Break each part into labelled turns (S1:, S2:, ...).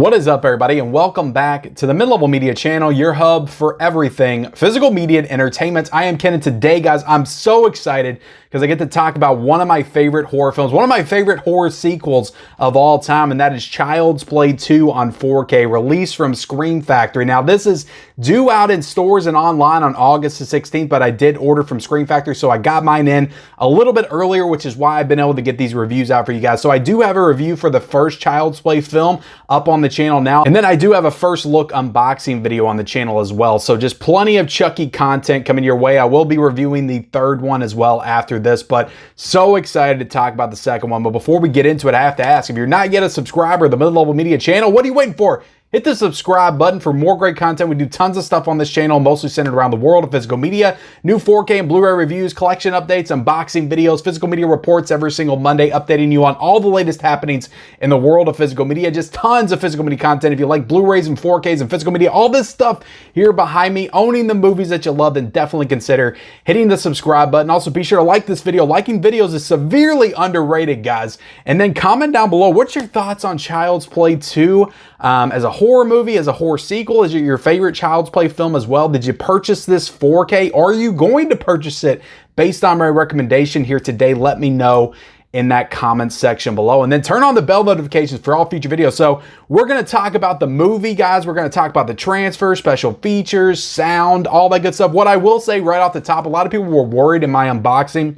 S1: What is up, everybody, and welcome back to the Mid-Level Media channel, your hub for everything physical media and entertainment. I am Ken, and today, guys, I'm so excited because I get to talk about one of my favorite horror films, one of my favorite horror sequels of all time, and that is Child's Play 2 on 4K, released from Scream Factory. Now, this is due out in stores and online on August the 16th, but I did order from Scream Factory, so I got mine in a little bit earlier, which is why I've been able to get these reviews out for you guys. So I do have a review for the first Child's Play film up on the channel now, and then I do have a first look unboxing video on the channel as well. So just plenty of Chucky content coming your way. I will be reviewing the third one as well after this, but so excited to talk about the second one. But before we get into it, I have to ask, if you're not yet a subscriber of the Mid-Level Media channel, what are you waiting for? Hit the subscribe button for more great content. We do tons of stuff on this channel, mostly centered around the world of physical media, new 4K and Blu-ray reviews, collection updates, unboxing videos, physical media reports every single Monday, updating you on all the latest happenings in the world of physical media. Just tons of physical media content. If you like Blu-rays and 4Ks and physical media, all this stuff here behind me, owning the movies that you love, then definitely consider hitting the subscribe button. Also, be sure to like this video. Liking videos is severely underrated, guys. And then comment down below, what's your thoughts on Child's Play 2 as a horror movie, as a horror sequel? Is it your favorite Child's Play film as well? Did you purchase this 4K? Are you going to purchase it based on my recommendation here today? Let me know in that comment section below, and then turn on the bell notifications for all future videos. So we're going to talk about the movie, guys. We're going to talk about the transfer, special features, sound, all that good stuff. What I will say right off the top, a lot of people were worried in my unboxing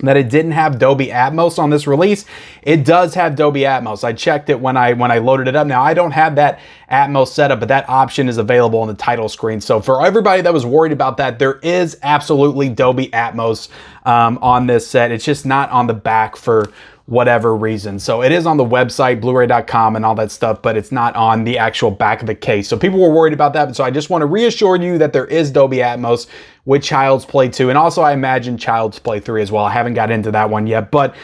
S1: that it didn't have Dolby Atmos on this release. It does have Dolby Atmos. I checked it when I loaded it up. Now, I don't have that Atmos setup, but that option is available on the title screen. So for everybody that was worried about that, there is absolutely Dolby Atmos on this set. It's just not on the back for whatever reason. So it is on the website, blu-ray.com and all that stuff, but it's not on the actual back of the case. So people were worried about that. So I just want to reassure you that there is Dolby Atmos with Child's Play 2. And also I imagine Child's Play 3 as well. I haven't got into that one yet, but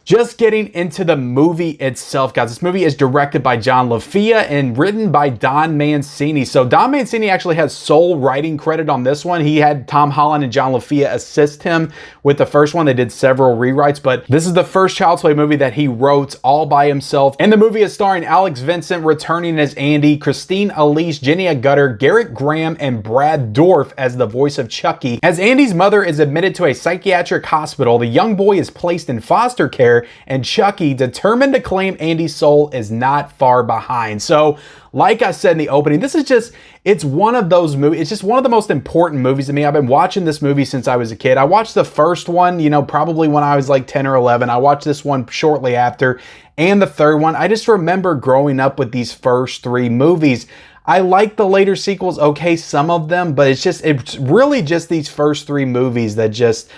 S1: just getting into the movie itself, guys. This movie is directed by John LaFia and written by Don Mancini. So Don Mancini actually has sole writing credit on this one. He had Tom Holland and John LaFia assist him with the first one. They did several rewrites, but this is the first Child's Play movie that he wrote all by himself. And the movie is starring Alex Vincent returning as Andy, Christine Elise, Jenny Gutter, Garrett Graham, and Brad Dourif as the voice of Chucky. As Andy's mother is admitted to a psychiatric hospital, the young boy is placed in foster care, and Chucky, determined to claim Andy's soul, is not far behind. So, like I said in the opening, this is just, it's one of those movies, it's just one of the most important movies to me. I've been watching this movie since I was a kid. I watched the first one, you know, probably when I was like 10 or 11. I watched this one shortly after, and the third one. I just remember growing up with these first three movies. I like the later sequels, okay, some of them, but it's really just these first three movies that just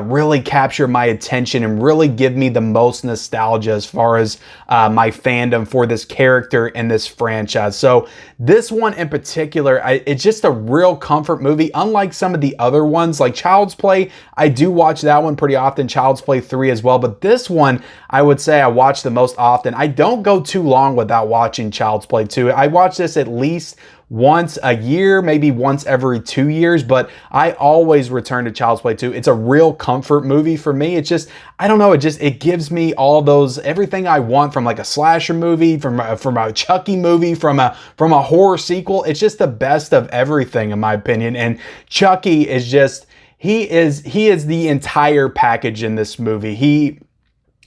S1: really capture my attention and really give me the most nostalgia as far as my fandom for this character and this franchise. So this one in particular, it's just a real comfort movie, unlike some of the other ones. Like Child's Play, I do watch that one pretty often, Child's Play 3 as well, but this one, I would say I watch the most often. I don't go too long without watching Child's Play 2. I watch this at least once a year, maybe once every 2 years, but I always return to Child's Play 2. It's a real comfort movie for me. It's just, I don't know, it gives me all those, everything I want from like a slasher movie, from a Chucky movie, from a horror sequel. It's just the best of everything, in my opinion. And Chucky is just, he is the entire package in this movie. He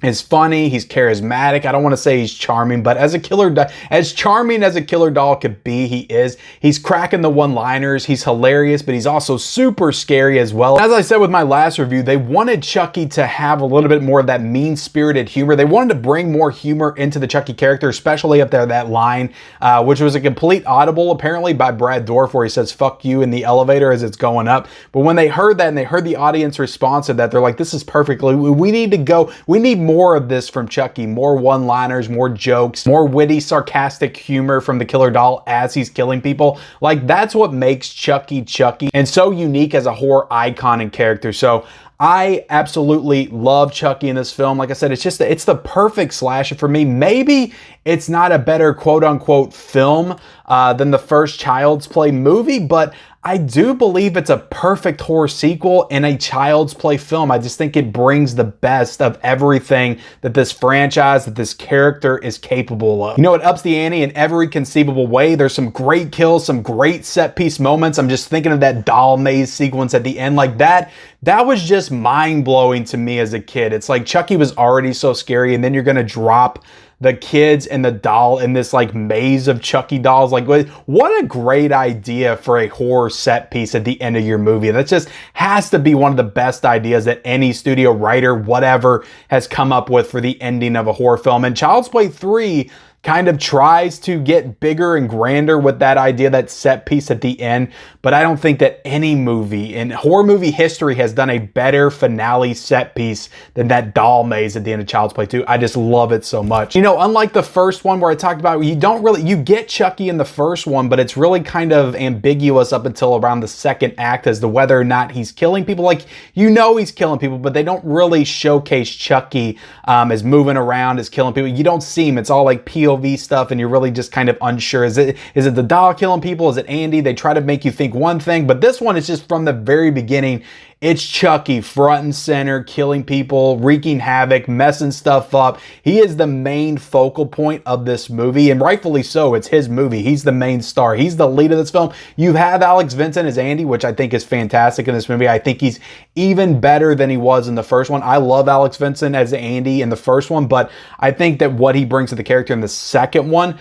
S1: is funny, he's charismatic. I don't want to say he's charming, but as charming as a killer doll could be, he is. He's cracking the one-liners, he's hilarious, but he's also super scary as well. As I said with my last review, they wanted Chucky to have a little bit more of that mean-spirited humor. They wanted to bring more humor into the Chucky character, especially up there, that line, which was a complete audible, apparently, by Brad Dourif, where he says, "fuck you," in the elevator as it's going up. But when they heard that and they heard the audience response to that, they're like, this is perfect. We need more of this from Chucky, more one-liners, more jokes, more witty, sarcastic humor from the killer doll as he's killing people. Like, that's what makes Chucky Chucky and so unique as a horror icon and character. So I absolutely love Chucky in this film. Like I said, it's the perfect slasher for me. Maybe it's not a better quote-unquote film than the first Child's Play movie, but I do believe it's a perfect horror sequel in a Child's Play film. I just think it brings the best of everything that this franchise, that this character is capable of. You know, it ups the ante in every conceivable way. There's some great kills, some great set piece moments. I'm just thinking of that doll maze sequence at the end like that. That was just mind-blowing to me as a kid. It's like Chucky was already so scary, and then you're gonna drop the kids and the doll in this like maze of Chucky dolls. Like, what a great idea for a horror set piece at the end of your movie. That just has to be one of the best ideas that any studio writer, whatever, has come up with for the ending of a horror film. And Child's Play 3 kind of tries to get bigger and grander with that idea, that set piece at the end. But I don't think that any movie in horror movie history has done a better finale set piece than that doll maze at the end of Child's Play 2. I just love it so much. You know, unlike the first one where I talked about, you get Chucky in the first one, but it's really kind of ambiguous up until around the second act as to whether or not he's killing people. Like, you know he's killing people, but they don't really showcase Chucky as moving around, as killing people. You don't see him. It's all like POV stuff, and you're really just kind of unsure. Is it the doll killing people? Is it Andy? They try to make you think one thing, but this one is just from the very beginning. It's Chucky front and center, killing people, wreaking havoc, messing stuff up. He is the main focal point of this movie, and rightfully so. It's his movie. He's the main star. He's the lead of this film. You have Alex Vincent as Andy, which I think is fantastic in this movie. I think he's even better than he was in the first one. I love Alex Vincent as Andy in the first one, but I think that what he brings to the character in the second one,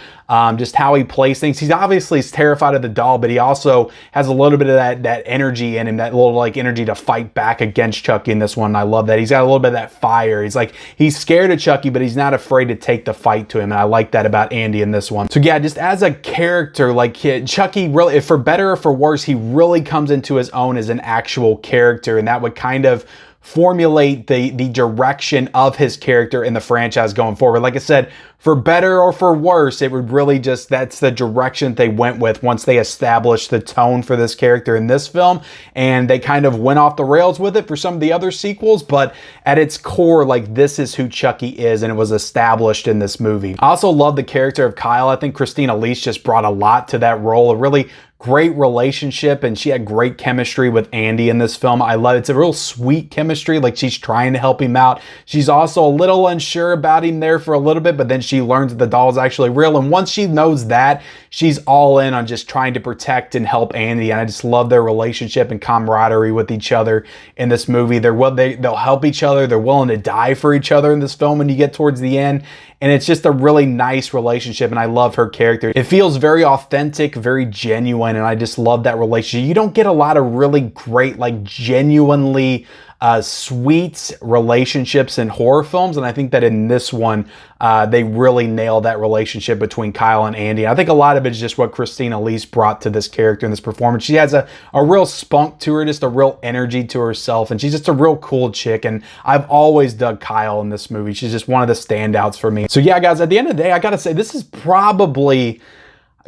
S1: just how he plays things. He's obviously terrified of the doll, but he also has a little bit of that energy in him, that little like energy to fight back against Chucky in this one. I love that. He's got a little bit of that fire. He's scared of Chucky, but he's not afraid to take the fight to him. And I like that about Andy in this one. So yeah, just as a character, like Chucky really, for better or for worse, he really comes into his own as an actual character. And that would kind of formulate the direction of his character in the franchise going forward. Like I said, for better or for worse, it would really just, that's the direction they went with once they established the tone for this character in this film. And they kind of went off the rails with it for some of the other sequels, but at its core, like, this is who Chucky is, and it was established in this movie. I also love the character of Kyle. I think Christina Leach just brought a lot to that role, a really great relationship, and she had great chemistry with Andy in this film. I love it. It's a real sweet chemistry. Like, she's trying to help him out. She's also a little unsure about him there for a little bit, but then she learns that the doll is actually real. And once she knows that, she's all in on just trying to protect and help Andy. And I just love their relationship and camaraderie with each other in this movie. They'll help each other. They're willing to die for each other in this film when you get towards the end. And it's just a really nice relationship, and I love her character. It feels very authentic, very genuine, and I just love that relationship. You don't get a lot of really great, like, genuinely sweet relationships in horror films, and I think that in this one, they really nailed that relationship between Kyle and Andy. I think a lot of it is just what Christina Leach brought to this character in this performance. She has a real spunk to her, just a real energy to herself, and she's just a real cool chick, and I've always dug Kyle in this movie. She's just one of the standouts for me. So yeah, guys, at the end of the day, I gotta say, this is probably,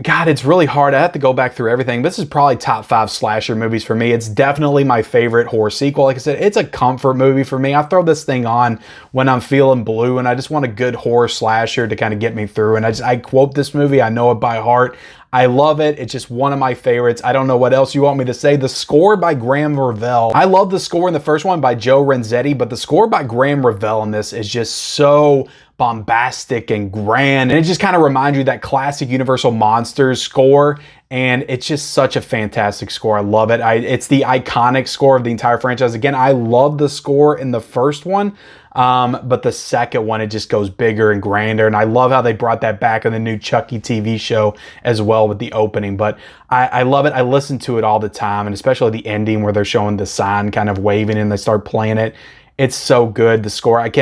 S1: God, it's really hard. I have to go back through everything. This is probably top 5 slasher movies for me. It's definitely my favorite horror sequel. Like I said, it's a comfort movie for me. I throw this thing on when I'm feeling blue and I just want a good horror slasher to kind of get me through. And I quote this movie. I know it by heart. I love it. It's just one of my favorites. I don't know what else you want me to say. The score by Graham Revell. I love the score in the first one by Joe Renzetti, but the score by Graham Revell in this is just so bombastic and grand, and it just kind of reminds you of that classic Universal Monsters score, and it's just such a fantastic score. I love it. It's the iconic score of the entire franchise. Again, I love the score in the first one, but the second one, it just goes bigger and grander, and I love how they brought that back in the new Chucky TV show as well with the opening. But I love it. I listen to it all the time, and especially the ending where they're showing the sign kind of waving and they start playing it. It's so good. The score, it's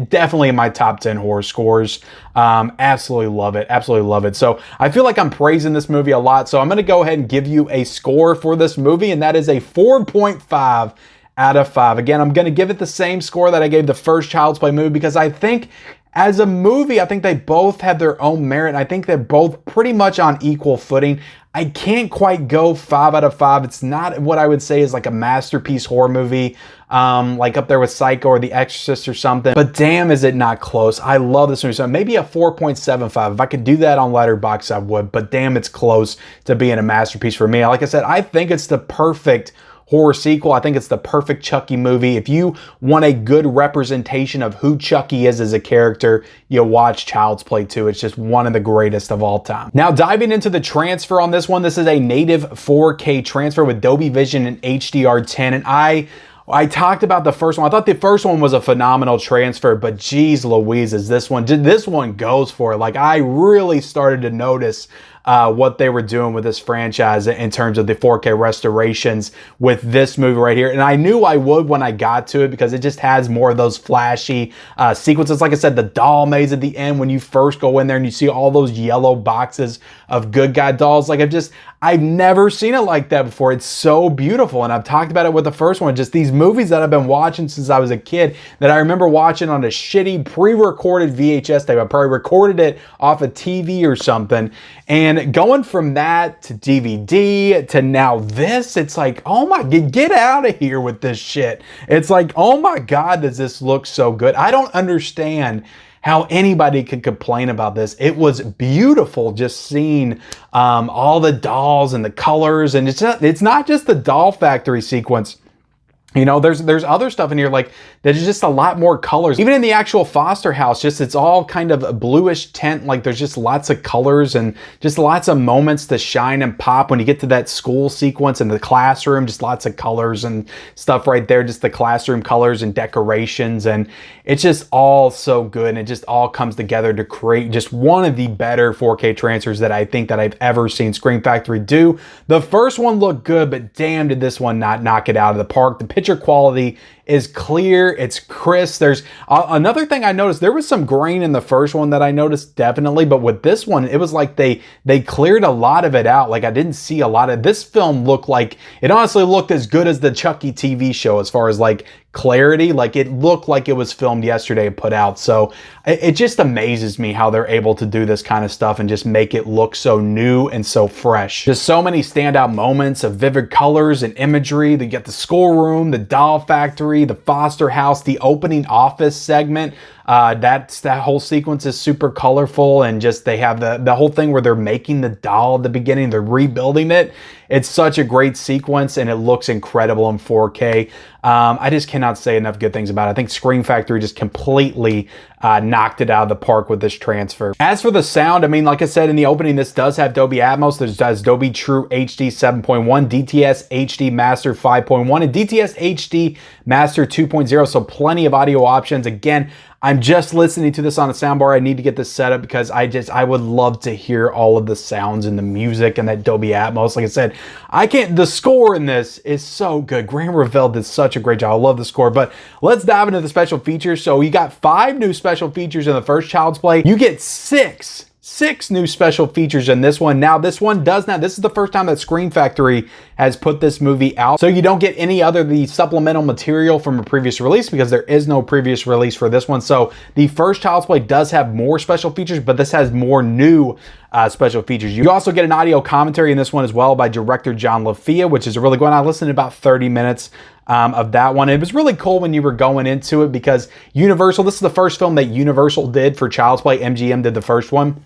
S1: definitely in my top 10 horror scores. Absolutely love it. Absolutely love it. So I feel like I'm praising this movie a lot. So I'm going to go ahead and give you a score for this movie, and that is a 4.5 out of 5. Again, I'm going to give it the same score that I gave the first Child's Play movie, because I think as a movie, I think they both have their own merit. I think they're both pretty much on equal footing. I can't quite go 5 out of 5. It's not what I would say is like a masterpiece horror movie, like up there with Psycho or The Exorcist or something. But damn, is it not close. I love this movie. So maybe a 4.75. If I could do that on Letterboxd, I would. But damn, it's close to being a masterpiece for me. Like I said, I think it's the perfect horror sequel. I think it's the perfect Chucky movie. If you want a good representation of who Chucky is as a character, you'll watch Child's Play 2. It's just one of the greatest of all time. Now, diving into the transfer on this one, this is a native 4K transfer with Dolby Vision and HDR10. And I talked about the first one. I thought the first one was a phenomenal transfer, but geez Louise, is this one goes for it. Like, I really started to notice what they were doing with this franchise in terms of the 4K restorations with this movie right here. And I knew I would when I got to it because it just has more of those flashy sequences. Like I said, the doll maze at the end when you first go in there and you see all those yellow boxes of good guy dolls. Like, I've never seen it like that before. It's so beautiful. And I've talked about it with the first one, just these movies that I've been watching since I was a kid that I remember watching on a shitty pre-recorded VHS tape. I probably recorded it off a TV or something. And going from that to DVD to now this, it's like, oh my, get out of here with this shit. It's like, oh my God, does this look so good? I don't understand how anybody could complain about this. It was beautiful just seeing all the dolls and the colors. And it's not just the doll factory sequence. You know, there's other stuff in here, like there's just a lot more colors. Even in the actual Foster house, just it's all kind of a bluish tint. Like there's just lots of colors and just lots of moments to shine and pop when you get to that school sequence in the classroom. Just lots of colors and stuff right there. Just the classroom colors and decorations, and it's just all so good. And it just all comes together to create just one of the better 4K transfers that I think that I've ever seen Scream Factory do. The first one looked good, but damn, did this one not knock it out of the park. The picture quality is clear, it's crisp. There's another thing I noticed, there was some grain in the first one that I noticed definitely, but with this one, it was like they cleared a lot of it out. Like I didn't see a lot of this film looked like, it honestly looked as good as the Chucky TV show as far as like clarity. Like it looked like it was filmed yesterday and put out. So it just amazes me how they're able to do this kind of stuff and just make it look so new and so fresh. Just so many standout moments of vivid colors and imagery. You get the schoolroom, the doll factory, the Foster house, the opening office segment. That whole sequence is super colorful, and just they have the whole thing where they're making the doll at the beginning, they're rebuilding it. It's such a great sequence and it looks incredible in 4K. I just cannot say enough good things about it. I think Scream Factory just completely knocked it out of the park with this transfer. As for the sound, I mean, like I said in the opening, this does have Dolby Atmos. This does Dolby True HD 7.1, DTS HD Master 5.1, and DTS HD Master 2.0. So plenty of audio options. Again, I'm just listening to this on a soundbar. I need to get this set up because I would love to hear all of the sounds and the music and that Dolby Atmos. Like I said, the score in this is so good. Graham Revell did such a great job. I love the score, but let's dive into the special features. So you got 5 new special features in the first Child's Play. You get 6 new special features in this one. Now, this is the first time that Scream Factory has put this movie out. So you don't get any other the supplemental material from a previous release because there is no previous release for this one. So the first Child's Play does have more special features, but this has more new special features. You also get an audio commentary in this one as well by director John LaFia, which is really good. I listened to about 30 minutes of that one. It was really cool when you were going into it because Universal, this is the first film that Universal did for Child's Play. MGM did the first one.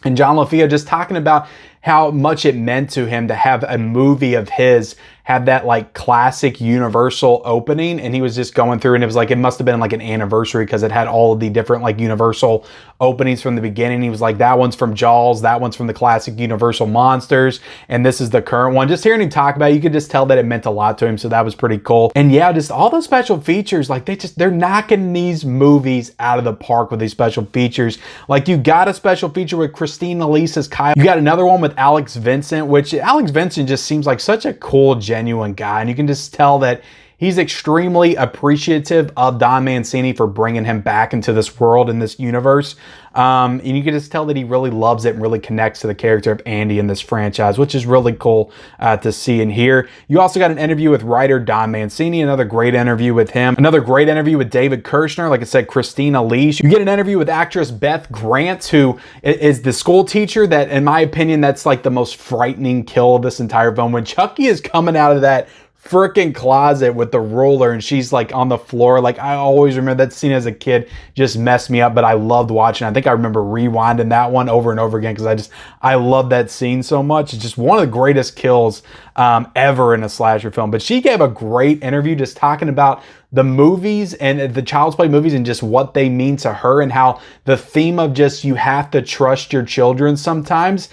S1: And John LaFia just talking about how much it meant to him to have a movie of his have that like classic Universal opening. And he was just going through and it was like, it must have been like an anniversary because it had all of the different like Universal openings from the beginning. He was like, that one's from Jaws, that one's from the classic Universal monsters, and this is the current one. Just hearing him talk about it, you could just tell that it meant a lot to him. So that was pretty cool. And yeah, just all the special features, like they're knocking these movies out of the park with these special features. Like you got a special feature with Christine Elise as Kyle. You got another one with Alex Vincent, which Alex Vincent just seems like such a cool, genuine guy. And you can just tell that he's extremely appreciative of Don Mancini for bringing him back into this world, in this universe. And you can just tell that he really loves it and really connects to the character of Andy in this franchise, which is really cool to see and hear. You also got an interview with writer Don Mancini, another great interview with him. Another great interview with David Kirshner, like I said, Christina Lee. You get an interview with actress Beth Grant, who is the school teacher that, in my opinion, that's like the most frightening kill of this entire film. When Chucky is coming out of that freaking closet with the ruler and she's like on the floor, like I always remember that scene as a kid, just messed me up, but I loved watching. I think I remember rewinding that one over and over again because I love that scene so much. It's just one of the greatest kills ever in a slasher film. But she gave a great interview just talking about the movies and the Child's Play movies and just what they mean to her, and how the theme of just you have to trust your children sometimes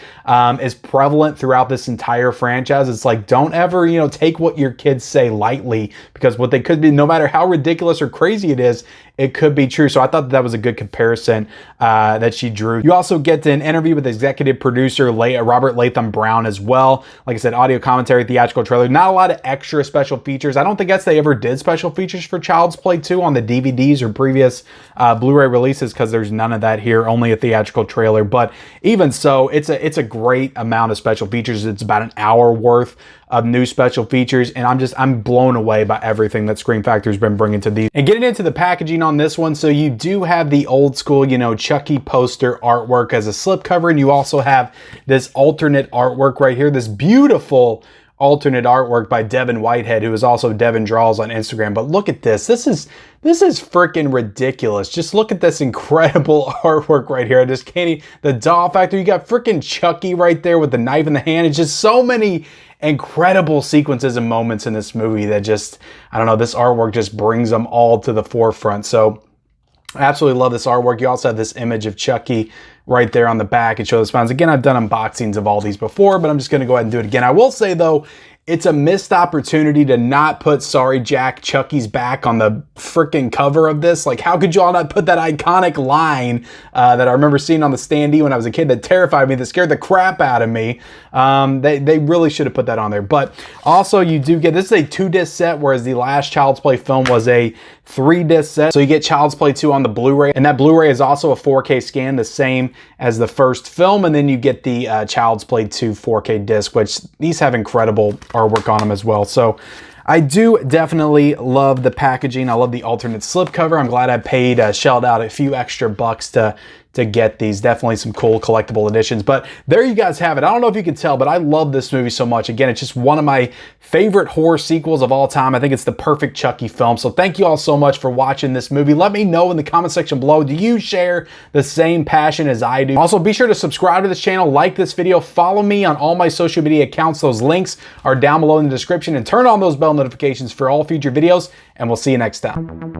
S1: is prevalent throughout this entire franchise. It's like, don't ever, take what your kids say lightly, because what they could be, no matter how ridiculous or crazy it is, it could be true. So I thought that was a good comparison that she drew. You also get an interview with executive producer Robert Latham Brown as well. Like I said, audio commentary, theatrical trailer, not a lot of extra special features. I don't think they ever did special features for Child's Play 2 on the DVDs or previous Blu-ray releases, because there's none of that here, only a theatrical trailer. But even so, it's a great amount of special features. It's about an hour worth of new special features, and I'm blown away by everything that Scream Factory's been bringing to these. And getting into the packaging on this one, so you do have the old school, Chucky poster artwork as a slipcover, and you also have this alternate artwork right here, this beautiful alternate artwork by Devin Whitehead, who is also Devin Draws on Instagram. But look at this. This is freaking ridiculous. Just look at this incredible artwork right here. I just can't even, the doll factory, you got freaking Chucky right there with the knife in the hand. It's just so many incredible sequences and moments in this movie that just, I don't know, this artwork just brings them all to the forefront. So I absolutely love this artwork. You also have this image of Chucky right there on the back and show the spines. Again, I've done unboxings of all these before, but I'm just going to go ahead and do it again. I will say though, it's a missed opportunity to not put Sorry Jack, Chucky's back on the freaking cover of this. Like, how could you all not put that iconic line that I remember seeing on the standee when I was a kid that terrified me, that scared the crap out of me? They really should have put that on there. But also you do get, this is a 2-disc set, whereas the last Child's Play film was a 3-disc set. So you get Child's Play 2 on the Blu-ray, and that Blu-ray is also a 4K scan, the same as the first film. And then you get the Child's Play 2 4K disc, which these have incredible artwork on them as well. So I do definitely love the packaging. I love the alternate slipcover. I'm glad I paid, shelled out a few extra bucks to get these. Definitely some cool collectible editions. But there you guys have it. I don't know if you can tell, but I love this movie so much. Again, it's just one of my favorite horror sequels of all time. I think it's the perfect Chucky film. So thank you all so much for watching this movie. Let me know in the comment section below, do you share the same passion as I do? Also, be sure to subscribe to this channel, like this video, follow me on all my social media accounts. Those links are down below in the description, and turn on those bell notifications for all future videos, and we'll see you next time.